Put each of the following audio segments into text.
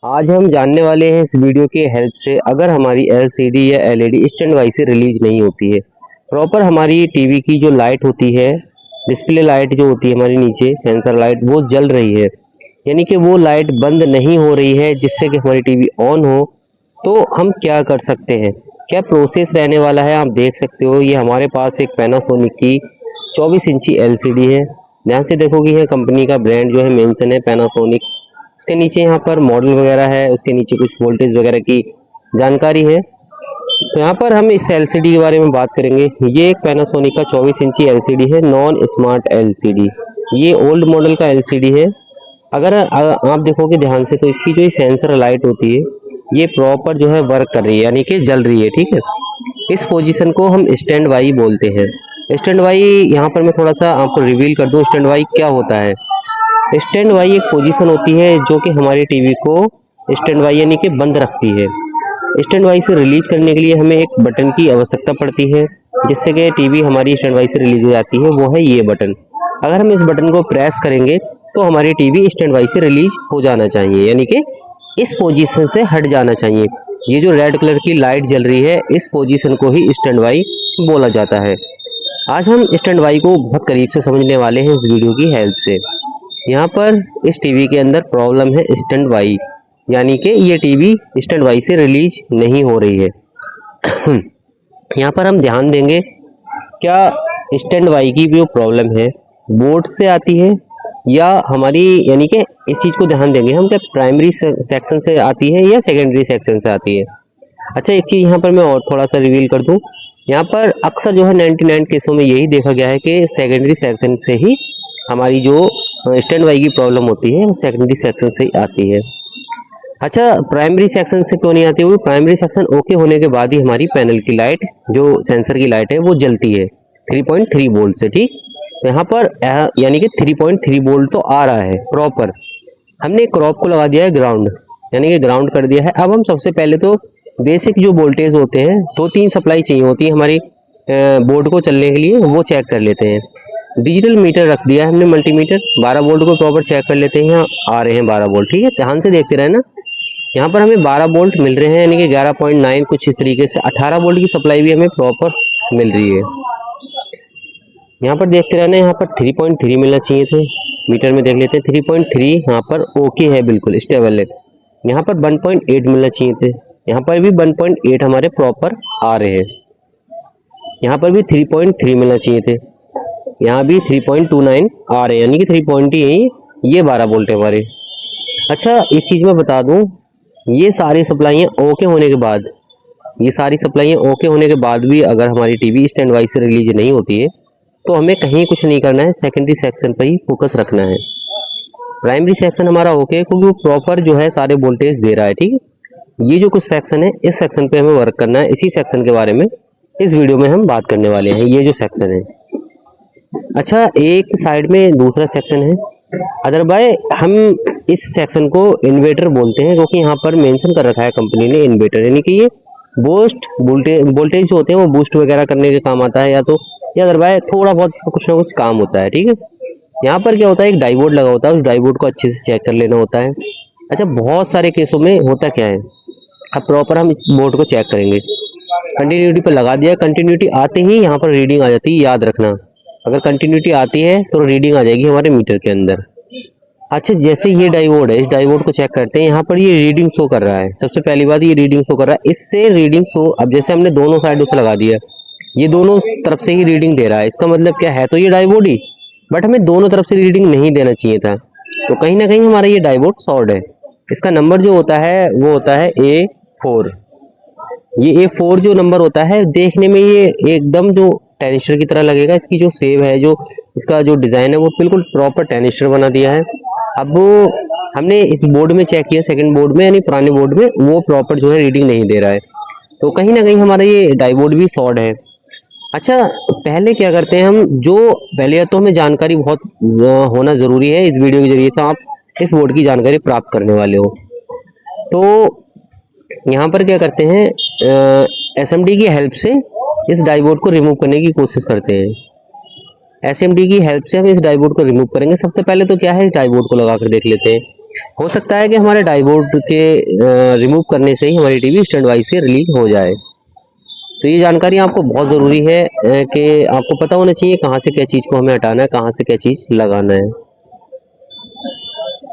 आज हम जानने वाले हैं इस वीडियो के हेल्प से अगर हमारी एलसीडी या एलईडी स्टैंड बाई से रिलीज नहीं होती है, प्रॉपर हमारी टीवी की जो लाइट होती है, डिस्प्ले लाइट जो होती है हमारी नीचे सेंसर लाइट, वो जल रही है, यानी कि वो लाइट बंद नहीं हो रही है जिससे कि हमारी टीवी ऑन हो, तो हम क्या कर सकते हैं, क्या प्रोसेस रहने वाला है। आप देख सकते हो ये हमारे पास एक पैनासोनिक की 24 इंची एलसीडी है। ध्यान से देखोगे यह कंपनी का ब्रांड जो है मेंशन है पैनासोनिक। उसके नीचे यहाँ पर मॉडल वगैरह है, उसके नीचे कुछ वोल्टेज वगैरह की जानकारी है। तो यहाँ पर हम इस एलसीडी के बारे में बात करेंगे। ये एक पैनासोनिक का 24 इंची एलसीडी है, नॉन स्मार्ट एलसीडी। ये ओल्ड मॉडल का एलसीडी है। अगर आप देखोगे ध्यान से तो इसकी जो सेंसर लाइट होती है ये प्रॉपर जो है वर्क कर रही है, यानी कि जल रही है। ठीक है, इस पोजीशन को हम स्टैंड बाई बोलते हैं। स्टैंड बाई यहाँ पर मैं थोड़ा सा आपको रिवील कर दूं, स्टैंड बाई क्या होता है। स्टैंड बाई एक पोजीशन होती है जो कि हमारी टीवी को स्टैंड बाई यानी कि बंद रखती है। स्टैंड बाई से रिलीज करने के लिए हमें एक बटन की आवश्यकता पड़ती है जिससे कि टीवी हमारी स्टैंड बाई से रिलीज हो जाती है, वो है ये बटन। अगर हम इस बटन को प्रेस करेंगे तो हमारी टीवी स्टैंड बाई से रिलीज हो जाना चाहिए, यानी कि इस पोजीशन से हट जाना चाहिए। ये जो रेड कलर की लाइट जल रही है इस पोजीशन को ही स्टैंड बाई बोला जाता है। आज हम स्टैंड बाई को बहुत करीब से समझने वाले हैं इस वीडियो की हेल्प से। यहाँ पर इस टीवी के अंदर प्रॉब्लम है स्टैंड बाई, यानी कि ये टीवी स्टैंड बाई से रिलीज नहीं हो रही है। यहाँ पर हम ध्यान देंगे क्या स्टैंड बाई की जो प्रॉब्लम है बोर्ड से आती है या हमारी, यानी कि इस चीज़ को ध्यान देंगे हम, क्या प्राइमरी सेक्शन से आती है या सेकेंडरी सेक्शन से आती है। अच्छा, एक चीज़ यहाँ पर मैं और थोड़ा सा रिवील कर दूँ। यहाँ पर अक्सर जो है 99 केसों में यही देखा गया है कि सेकेंडरी सेक्शन से ही हमारी जो स्टैंड बाई की प्रॉब्लम होती है वो सेकेंडरी सेक्शन से ही आती है। अच्छा, प्राइमरी सेक्शन से क्यों नहीं आती? वो प्राइमरी सेक्शन ओके होने के बाद ही हमारी पैनल की लाइट, जो सेंसर की लाइट है, वो जलती है 3.3 वोल्ट से। ठीक, तो यहाँ पर यानी कि 3.3 वोल्ट तो आ रहा है प्रॉपर। हमने क्रॉप को लगा दिया है ग्राउंड, यानी कि ग्राउंड कर दिया है। अब हम सबसे पहले तो बेसिक जो वोल्टेज होते हैं, 2-3 सप्लाई चाहिए होती है हमारी बोर्ड को चलने के लिए, वो चेक कर लेते हैं। डिजिटल मीटर रख दिया है हमने, मल्टीमीटर 12 वोल्ट को प्रॉपर चेक कर लेते हैं। यहाँ आ रहे हैं 12 वोल्ट। ठीक है, ध्यान से देखते रहे ना। यहाँ पर हमें 12 वोल्ट मिल रहे हैं, यानी कि 11.9 कुछ इस तरीके से। 18 वोल्ट की सप्लाई भी हमें प्रॉपर मिल रही है। यहाँ पर देखते रहना, यहाँ पर 3.3 मिलना चाहिए थे। मीटर में देख लेते हैं 3.3 यहाँ पर ओके है, बिल्कुल स्टेबल है। यहाँ पर 1.8 मिलना चाहिए थे, यहाँ पर भी 1.8 हमारे प्रॉपर आ रहे हैं। यहाँ पर भी 3.3 मिलना चाहिए थे, यहाँ भी 3.29 आ रहे हैं, यानी कि 3 ये 12 वोल्ट है हमारे। अच्छा, एक चीज़ मैं बता दूं, ये सारी सप्लाइयाँ ओके होने के बाद, ये सारी सप्लाइयाँ ओके होने के बाद भी अगर हमारी टीवी स्टैंड बाई से रिलीज नहीं होती है तो हमें कहीं कुछ नहीं करना है, सेकेंडरी सेक्शन पर ही फोकस रखना है। प्राइमरी सेक्शन हमारा ओके है क्योंकि वो प्रॉपर जो है सारे वोल्टेज दे रहा है। ठीक है, ये जो कुछ सेक्शन है इस सेक्शन पे हमें वर्क करना है। इसी सेक्शन के बारे में इस वीडियो में हम बात करने वाले हैं, ये जो सेक्शन है। अच्छा, एक साइड में दूसरा सेक्शन है, अदरवाइज हम इस सेक्शन को इन्वर्टर बोलते हैं, क्योंकि यहाँ पर मेंशन कर रखा है कंपनी ने इन्वर्टर, यानी कि ये बूस्ट वोल्टेज जो होते हैं वो बूस्ट वगैरह करने के काम आता है, या अदरवाइज थोड़ा बहुत इसका कुछ ना कुछ काम होता है। ठीक है, यहाँ पर क्या होता है, एक डायोड लगा होता है, उस डायोड को अच्छे से चेक कर लेना होता है। अच्छा, बहुत सारे केसों में होता क्या है, अब प्रॉपर हम इस बोर्ड को चेक करेंगे। कंटिन्यूटी पर लगा दिया, कंटिन्यूटी आते ही यहाँ पर रीडिंग आ जाती है, याद रखना। अगर कंटिन्यूटी आती है तो रीडिंग आ जाएगी हमारे मीटर के अंदर। अच्छा, जैसे ये डायोड है, इस डायोड को चेक करते हैं। यहाँ पर ये रीडिंग शो कर रहा है, सबसे पहली बात ये रीडिंग शो कर रहा है, इससे रीडिंग शो, अब जैसे हमने दोनों साइडों से लगा दिया, ये दोनों तरफ से ही रीडिंग दे रहा है, इसका मतलब क्या है, तो ये डायोड ही, बट हमें दोनों तरफ से रीडिंग नहीं देना चाहिए था, तो कहीं ना कहीं हमारा ये डायोड शॉर्ट है। इसका नंबर जो होता है वो होता है A4। ये A4 जो नंबर होता है, देखने में ये एकदम जो टेनिस्टर की तरह लगेगा। इसकी जो सेव है, जो इसका जो डिज़ाइन है, वो बिल्कुल प्रॉपर टेनिस्टर बना दिया है। अब वो हमने इस बोर्ड में चेक किया, सेकंड बोर्ड में यानी पुराने बोर्ड में, वो प्रॉपर जो है रीडिंग नहीं दे रहा है, तो कहीं ना कहीं हमारा ये डायोड भी शॉर्ट है। अच्छा, पहले क्या करते हैं हम, जो पहले तो हमें जानकारी बहुत होना ज़रूरी है, इस वीडियो के जरिए से आप इस बोर्ड की जानकारी प्राप्त करने वाले हो। तो यहाँ पर क्या करते हैं, एसएमडी की हेल्प से इस डायोड को रिमूव करने की कोशिश करते हैं। एसएमडी की हेल्प से हम इस डायोड को रिमूव करेंगे। सबसे पहले तो क्या है, इस डायोड को लगा कर देख लेते हैं। हो सकता है कि हमारे डाईवोड के रिमूव करने से ही हमारी टीवी स्टैंड वाइज से रिलीज हो जाए। तो ये जानकारी आपको बहुत ज़रूरी है कि आपको पता होना चाहिए कहाँ से क्या चीज़ को हमें हटाना है, कहाँ से क्या चीज़ लगाना है।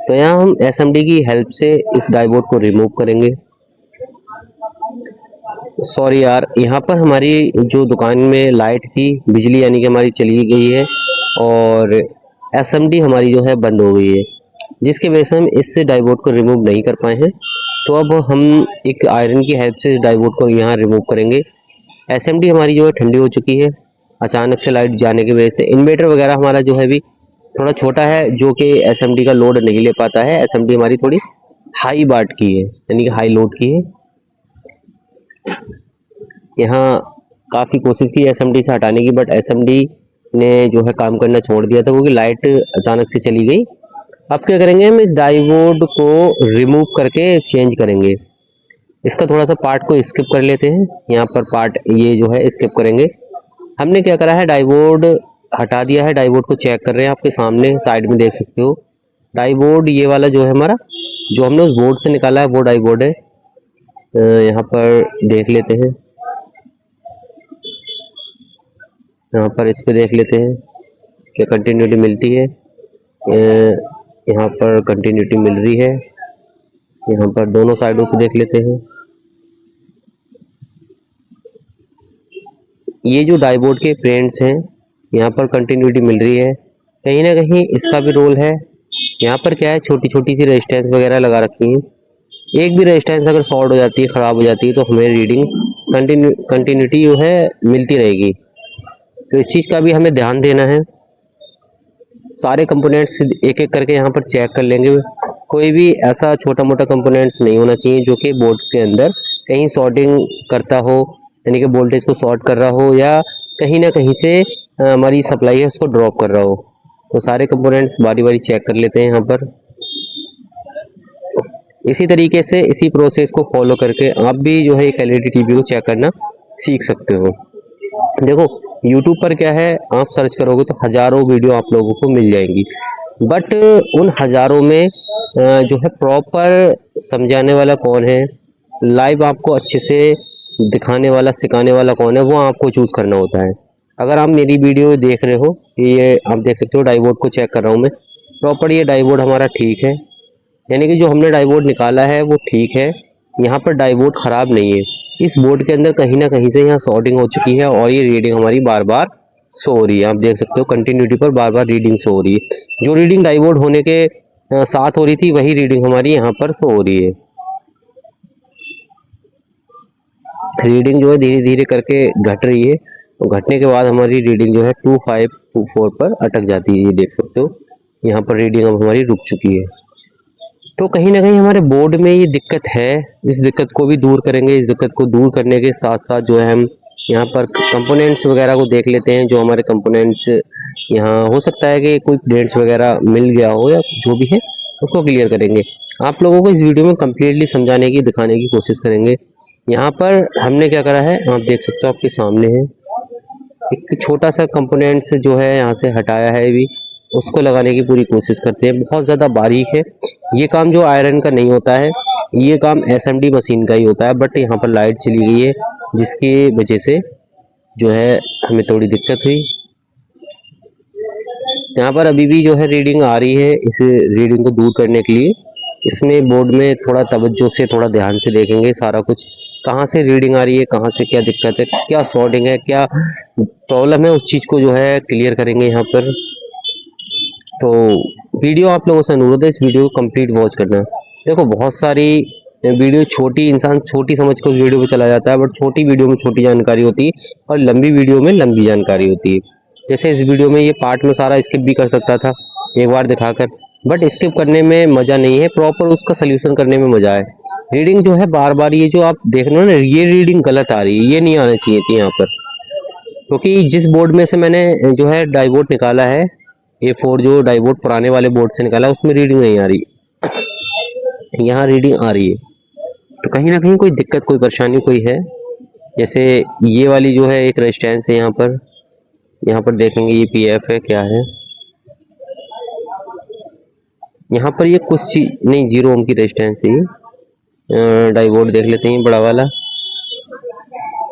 तो यहाँ हम एसएमडी की हेल्प से इस डाईवोड को रिमूव करेंगे। सॉरी यार, यहाँ पर हमारी जो दुकान में लाइट थी, बिजली यानी कि हमारी चली गई है और एसएमडी हमारी जो है बंद हो गई है, जिसकी वजह से हम इससे डाईवोड को रिमूव नहीं कर पाए हैं। तो अब हम एक आयरन की हेल्प से इस डाईवोड को यहाँ रिमूव करेंगे। एसएमडी हमारी जो है ठंडी हो चुकी है अचानक से लाइट जाने की वजह से। इन्वर्टर वगैरह हमारा जो है भी थोड़ा छोटा है, जो कि एसएमडी का लोड नहीं ले पाता है। एसएमडी हमारी थोड़ी हाई वाट की है, यानी कि हाई लोड की है। यहाँ काफ़ी कोशिश की एसएमडी से हटाने की, बट एसएमडी ने जो है काम करना छोड़ दिया था क्योंकि लाइट अचानक से चली गई। अब क्या करेंगे, हम इस डाईवोड को रिमूव करके चेंज करेंगे। इसका थोड़ा सा पार्ट को स्किप कर लेते हैं। यहाँ पर पार्ट ये जो है स्किप करेंगे। हमने क्या करा है, डाईवोड हटा दिया है। डाईवोड को चेक कर रहे हैं, आपके सामने साइड में देख सकते हो। डाईवोड ये वाला जो है हमारा, जो हमने उस बोर्ड से निकाला है वो डाईवोड है। यहाँ पर देख लेते हैं, यहाँ पर इस पे देख लेते हैं कि कंटिन्यूटी मिलती है। यहाँ पर कंटिन्यूटी मिल रही है। यहाँ पर दोनों साइडों से देख लेते हैं। ये जो डाईवोड के फ्रेंड्स हैं, यहाँ पर कंटिन्यूटी मिल रही है। कहीं ना कहीं इसका भी रोल है। यहाँ पर क्या है, छोटी छोटी सी रेजिस्टेंस वगैरह लगा रखी है। एक भी रेजिस्टेंस अगर शॉर्ट हो जाती है, ख़राब हो जाती है, तो हमें रीडिंग कंटिन्यूटी जो है मिलती रहेगी। तो इस चीज़ का भी हमें ध्यान देना है। सारे कंपोनेंट्स एक एक करके यहाँ पर चेक कर लेंगे। कोई भी ऐसा छोटा मोटा कंपोनेंट्स नहीं होना चाहिए जो कि बोर्ड के अंदर कहीं शॉर्टिंग करता हो, यानी कि वोल्टेज को शॉर्ट कर रहा हो, या कहीं ना कहीं से हमारी सप्लाई है उसको ड्रॉप कर रहा हो। तो सारे कंपोनेंट्स बारी बारी चेक कर लेते हैं यहाँ पर। इसी तरीके से इसी प्रोसेस को फॉलो करके आप भी जो है एक एलईडी टीवी को चेक करना सीख सकते हो। देखो YouTube पर क्या है, आप सर्च करोगे तो हज़ारों वीडियो आप लोगों को मिल जाएंगी, बट उन हज़ारों में जो है प्रॉपर समझाने वाला कौन है, लाइव आपको अच्छे से दिखाने वाला सिखाने वाला कौन है, वो आपको चूज़ करना होता है। अगर आप मेरी वीडियो देख रहे हो, ये आप देख सकते हो डाईवोड को चेक कर रहा हूँ मैं, प्रॉपर ये डाईवोड हमारा ठीक है, यानी कि जो हमने डाईवोड निकाला है वो ठीक है। यहाँ पर डाईवोड ख़राब नहीं है। इस बोर्ड के अंदर कहीं ना कहीं से यहाँ शॉर्टिंग हो चुकी है और ये रीडिंग हमारी बार बार शो हो रही है। आप देख सकते हो कंटिन्यूटी पर बार बार रीडिंग शो हो रही है। जो रीडिंग डाईवोड होने के साथ हो रही थी, वही रीडिंग हमारी यहाँ पर शो हो रही है। रीडिंग जो है धीरे धीरे करके घट रही है, और घटने के बाद हमारी रीडिंग जो है 2524 पर अटक जाती है। ये देख सकते हो, यहाँ पर रीडिंग अब हमारी रुक चुकी है। तो कहीं ना कहीं हमारे बोर्ड में ये दिक्कत है। इस दिक्कत को भी दूर करेंगे। इस दिक्कत को दूर करने के साथ साथ जो है हम यहाँ पर कंपोनेंट्स वगैरह को देख लेते हैं। जो हमारे कंपोनेंट्स यहाँ हो सकता है कि कोई डेंट्स वगैरह मिल गया हो या जो भी है उसको क्लियर करेंगे। आप लोगों को इस वीडियो में कम्प्लीटली समझाने की दिखाने की कोशिश करेंगे। यहाँ पर हमने क्या करा है, आप देख सकते हो, आपके सामने है एक छोटा सा कंपोनेंट्स जो है यहाँ से हटाया है, भी उसको लगाने की पूरी कोशिश करते हैं। बहुत ज़्यादा बारीक है ये काम, जो आयरन का नहीं होता है, ये काम एसएमडी मशीन का ही होता है। बट यहाँ पर लाइट चली गई है, जिसकी वजह से जो है हमें थोड़ी दिक्कत हुई। यहाँ पर अभी भी जो है रीडिंग आ रही है। इस रीडिंग को दूर करने के लिए इसमें बोर्ड में थोड़ा तवज्जो से, थोड़ा ध्यान से देखेंगे सारा कुछ, कहाँ से रीडिंग आ रही है, कहाँ से क्या दिक्कत है, क्या शॉर्टिंग है, क्या प्रॉब्लम है, उस चीज़ को जो है क्लियर करेंगे यहाँ पर। तो वीडियो आप लोगों से अनुरोध है, इस वीडियो को कंप्लीट वॉच करना। देखो बहुत सारी वीडियो छोटी, इंसान छोटी समझ कर उस वीडियो पे चला जाता है, बट छोटी वीडियो में छोटी जानकारी होती है और लंबी वीडियो में लंबी जानकारी होती है। जैसे इस वीडियो में ये पार्ट में सारा स्किप भी कर सकता था एक बार दिखाकर, बट स्किप करने में मज़ा नहीं है, प्रॉपर उसका सोल्यूशन करने में मज़ा है। रीडिंग जो है बार बार, ये जो आप देख रहे हो ना, ये रीडिंग गलत आ रही है, ये नहीं आना चाहिए थी यहाँ पर। क्योंकि जिस बोर्ड में से मैंने जो है डाईवोड निकाला है, A4 जो डाईवोड पुराने वाले बोर्ड से निकाला है, उसमें रीडिंग नहीं आ रही, यहाँ रीडिंग आ रही है। तो कहीं ना कहीं कोई दिक्कत, कोई परेशानी कोई है। जैसे ये वाली जो है एक रेजिस्टेंस है, यहाँ पर देखेंगे ये PF है क्या है, यहाँ पर ये कुछ चीज नहीं, 0 ओम की रेजिस्टेंस है। डायोड देख लेते हैं बड़ा वाला।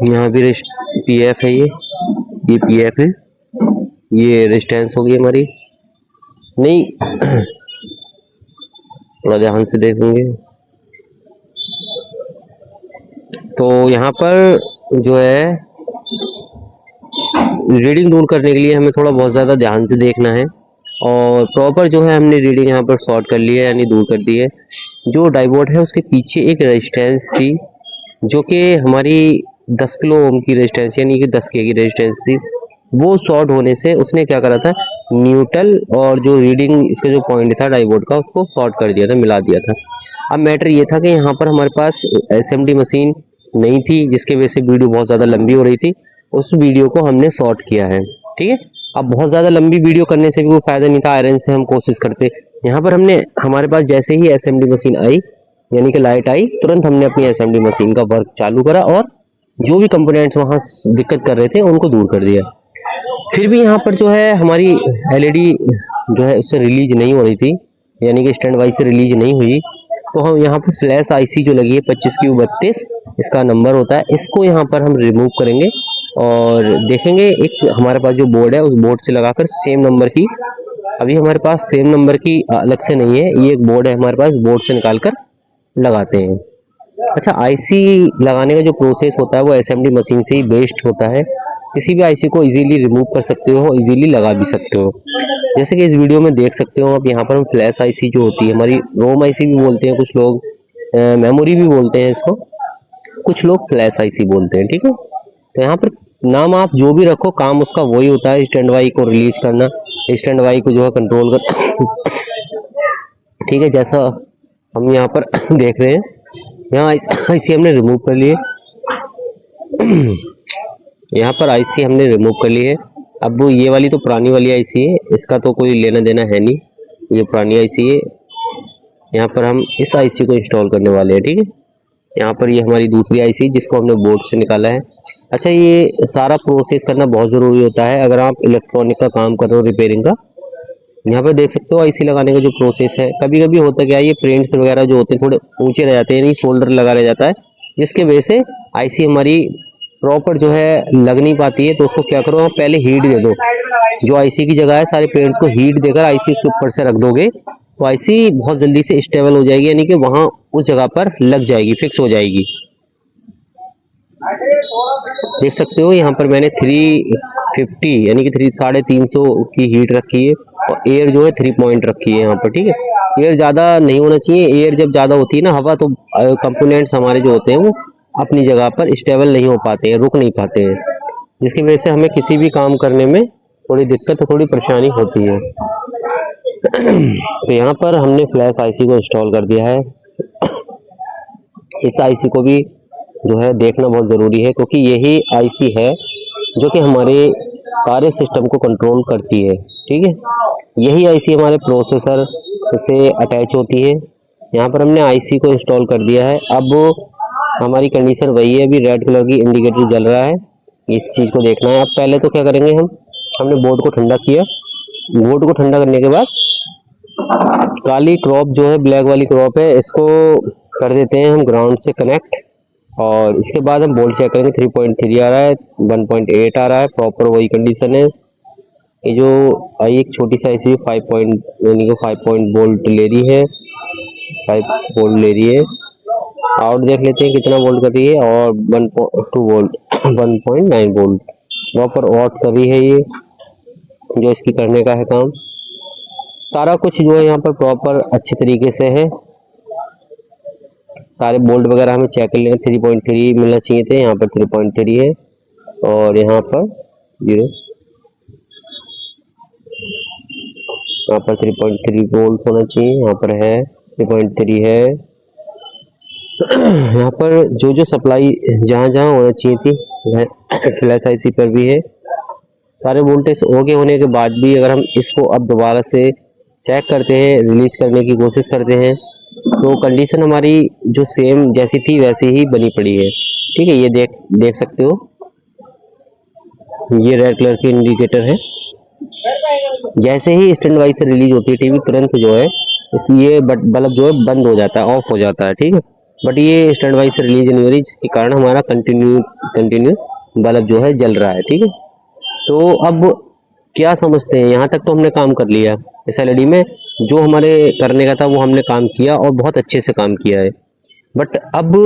यहाँ भी पीएफ है, ये पीएफ है, ये रेजिस्टेंस होगी हमारी। नहीं थोड़ा ध्यान से देखेंगे तो यहाँ पर जो है रीडिंग दूर करने के लिए हमें थोड़ा बहुत ज़्यादा ध्यान से देखना है। और प्रॉपर जो है हमने रीडिंग यहाँ पर शॉर्ट कर ली है, यानी दूर कर दी है। जो डायोड है उसके पीछे एक रेजिस्टेंस थी जो कि हमारी 10 किलो ओम की रेजिस्टेंस यानी कि 10 के की रेजिस्टेंस थी। वो शॉर्ट होने से उसने क्या करा था, न्यूट्रल और जो रीडिंग इसका जो पॉइंट था डायोड का उसको शॉर्ट कर दिया था, मिला दिया था। अब मैटर ये था कि यहाँ पर हमारे पास एसएमडी मशीन नहीं थी, जिसकी वजह से वीडियो बहुत ज़्यादा लंबी हो रही थी। उस वीडियो को हमने शॉर्ट किया है, ठीक है। अब बहुत ज़्यादा लंबी वीडियो करने से भी कोई फायदा नहीं था, आयरन से हम कोशिश करते। यहाँ पर हमने हमारे पास जैसे ही एसएमडी मशीन आई यानी कि लाइट आई, तुरंत हमने अपनी एसएमडी मशीन का वर्क चालू करा और जो भी कंपोनेंट्स वहाँ दिक्कत कर रहे थे उनको दूर कर दिया। फिर भी यहाँ पर जो है हमारी एलईडी जो है उससे रिलीज नहीं हो रही थी, यानी कि स्टैंड बाई से रिलीज नहीं हुई। तो हम यहाँ पर फ्लैश आईसी जो लगी है 25Q32 इसका नंबर होता है, इसको यहाँ पर हम रिमूव करेंगे और देखेंगे एक हमारे पास जो बोर्ड है उस बोर्ड से लगाकर सेम नंबर की, अभी हमारे पास सेम नंबर की अलग से नहीं है, ये एक बोर्ड है हमारे पास, बोर्ड से निकाल कर लगाते हैं। अच्छा, आईसी लगाने का जो प्रोसेस होता है वो एसएमडी मशीन से ही बेस्ड होता है। किसी भी आईसी को इजीली रिमूव कर सकते हो, इजीली लगा भी सकते हो। जैसे कि इस वीडियो में देख सकते हो आप, यहाँ पर हम फ्लैश आईसी जो होती है हमारी, रोम आईसी भी बोलते हैं कुछ लोग, मेमोरी भी बोलते हैं इसको, कुछ लोग फ्लैश आईसी बोलते हैं, ठीक है। तो यहाँ पर नाम आप जो भी रखो, काम उसका वही होता है, स्टैंड बाई को रिलीज करना, स्टैंड बाई को जो है कंट्रोल कर ठीक है। जैसा हम यहाँ पर देख रहे हैं, यहाँ आईसी हमने रिमूव कर लिए यहाँ पर आईसी हमने रिमूव कर ली है। अब ये वाली तो पुरानी वाली आईसी है, इसका तो कोई लेना देना है नहीं, ये पुरानी आईसी है। यहाँ पर हम इस आईसी को इंस्टॉल करने वाले हैं, ठीक है। यहाँ पर ये हमारी दूसरी आईसी जिसको हमने बोर्ड से निकाला है। अच्छा, ये सारा प्रोसेस करना बहुत ज़रूरी होता है अगर आप इलेक्ट्रॉनिक का काम कर रहे हो, रिपेयरिंग का। यहाँ पर देख सकते हो आईसी लगाने का जो प्रोसेस है, कभी कभी होता क्या है, ये प्रिंट्स वगैरह जो होते हैं थोड़े ऊंचे रह जाते हैं, यानी शोल्डर लगा रह जाता है, जिसके वजह से आईसी हमारी प्रॉपर जो है लग नहीं पाती है। तो उसको क्या करो, आप पहले हीट दे दो, जो आईसी की जगह है सारे पेरेंट्स को हीट देकर आईसी उसके ऊपर से रख दोगे तो आईसी बहुत जल्दी से स्टेबल हो जाएगी, यानी कि वहां उस जगह पर लग जाएगी, फिक्स हो जाएगी। देख सकते हो यहाँ पर मैंने 350 यानी कि 350 की हीट रखी है और एयर जो है 3 पॉइंट रखी है यहाँ पर, ठीक है। एयर ज़्यादा नहीं होना चाहिए, एयर जब ज़्यादा होती है ना हवा, तो कंपोनेंट्स हमारे जो होते हैं वो अपनी जगह पर स्टेबल नहीं हो पाते हैं, रुक नहीं पाते हैं, जिसकी वजह से हमें किसी भी काम करने में थोड़ी दिक्कत, थोड़ी परेशानी होती है। तो यहाँ पर हमने फ्लैश आईसी को इंस्टॉल कर दिया है। इस आईसी को भी जो है देखना बहुत ज़रूरी है, क्योंकि यही आईसी है जो कि हमारे सारे सिस्टम को कंट्रोल करती है, ठीक है। यही आईसी हमारे प्रोसेसर से अटैच होती है। यहाँ पर हमने आईसी को इंस्टॉल कर दिया है। अब हमारी कंडीशन वही है, अभी रेड कलर की इंडिकेटर जल रहा है, इस चीज़ को देखना है। अब पहले तो क्या करेंगे, हमने बोर्ड को ठंडा किया, बोर्ड को ठंडा करने के बाद काली क्रॉप जो है, ब्लैक वाली क्रॉप है, इसको कर देते हैं हम ग्राउंड से कनेक्ट। और इसके बाद हम बोल्ट चेक करेंगे, 3.3 आ रहा है, 1.8 आ रहा है, प्रॉपर वही कंडीशन है। ये जो आई एक छोटी सा आईसी 5 पॉइंट यानी कि 5 पॉइंट वोल्ट ले रही है, 5 वोल्ट ले रही है। आउट देख लेते हैं कितना वोल्ट कर रही है, और 1.2 वोल्ट 1.9 वोल्ट प्रॉपर आउट कर रही है। ये जो इसकी करने का है काम, सारा कुछ जो है यहाँ पर प्रॉपर अच्छी तरीके से है। सारे बोल्ट वगैरह हमें चेक कर लेंगे, 3.3 मिलना चाहिए थे, यहाँ पर 3.3 है, और यहाँ पर 0, यहाँ पर 3.3 वोल्ट होना चाहिए, यहाँ पर है 3.3 है। यहाँ पर जो जो सप्लाई जहाँ जहाँ होना चाहिए थी फ्लैश आईसी पर भी है। सारे वोल्टेज ओके होने के बाद भी अगर हम इसको अब दोबारा से चेक करते हैं, रिलीज करने की कोशिश करते हैं, तो कंडीशन हमारी जो सेम जैसी थी वैसी ही बनी पड़ी है, ठीक है। ये देख सकते हो, ये रेड कलर की इंडिकेटर है। जैसे ही स्टैंड बाई से रिलीज होती है टीवी, तुरंत जो है ये बल्ब जो है बंद हो जाता है, ऑफ हो जाता है, ठीक है। बट ये स्टैंड बाई से रिलीज नहीं हो रही, जिसके कारण हमारा कंटिन्यू बल्ब जो है जल रहा है, ठीक है। तो अब क्या समझते हैं, यहाँ तक तो हमने काम कर लिया इस एलईडी में, जो हमारे करने का था वो हमने काम किया और बहुत अच्छे से काम किया है। बट अब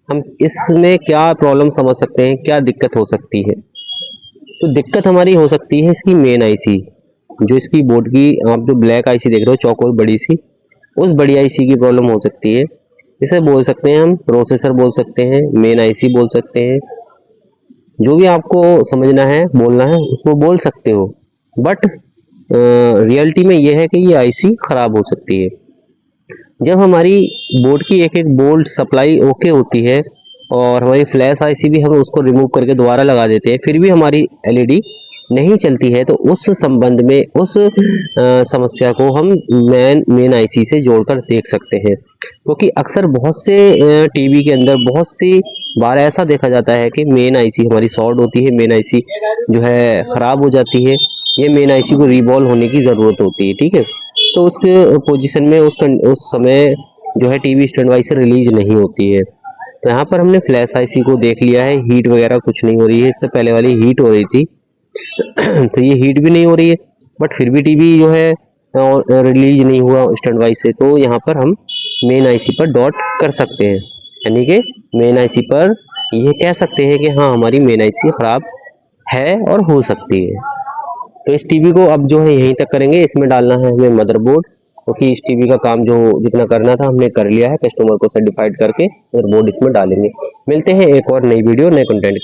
हम इसमें क्या प्रॉब्लम समझ सकते हैं, क्या दिक्कत हो सकती है। तो दिक्कत हमारी हो सकती है इसकी मेन आईसी, जो इसकी बोर्ड की आप जो ब्लैक आईसी देख रहे हो चौकोर बड़ी सी, उस बड़ी आईसी की प्रॉब्लम हो सकती है। इसे बोल सकते हैं हम प्रोसेसर बोल सकते हैं, मेन आईसी बोल सकते हैं, जो भी आपको समझना है बोलना है उसको बोल सकते हो। बट रियलिटी में यह है कि ये आईसी खराब हो सकती है। जब हमारी बोर्ड की एक एक बोल्ट सप्लाई ओके होती है और हमारी फ्लैश आईसी भी हम उसको रिमूव करके दोबारा लगा देते हैं, फिर भी हमारी एलईडी नहीं चलती है, तो उस संबंध में उस समस्या को हम मेन आईसी से जोड़कर देख सकते हैं। क्योंकि अक्सर बहुत से टीवी के अंदर बहुत सी बार ऐसा देखा जाता है कि मेन आईसी हमारी शॉर्ट होती है, मेन आईसी जो है खराब हो जाती है, ये मेन आईसी को रिवॉल्व होने की ज़रूरत होती है, ठीक है। तो उसके पोजीशन में उस समय जो है टीवी स्टैंड बाई से रिलीज नहीं होती है। तो यहाँ पर हमने फ्लैश आईसी को देख लिया है, हीट वगैरह कुछ नहीं हो रही है, इससे पहले वाली हीट हो रही थी तो ये हीट भी नहीं हो रही है, बट फिर भी टीवी जो है रिलीज नहीं हुआ स्टैंड बाई से। तो यहाँ पर हम मेन आईसी पर डॉट कर सकते हैं, यानी कि मेन आईसी पर ये कह सकते हैं कि हाँ हमारी मेन आईसी खराब है और हो सकती है। तो इस टीवी को अब जो है यहीं तक करेंगे, इसमें डालना है हमें मदरबोर्ड, क्योंकि इस टीवी का काम जो जितना करना था हमने कर लिया है, कस्टमर को सर्टिफाइड करके मदरबोर्ड इसमें डालेंगे। मिलते हैं एक और नई वीडियो नए कंटेंट के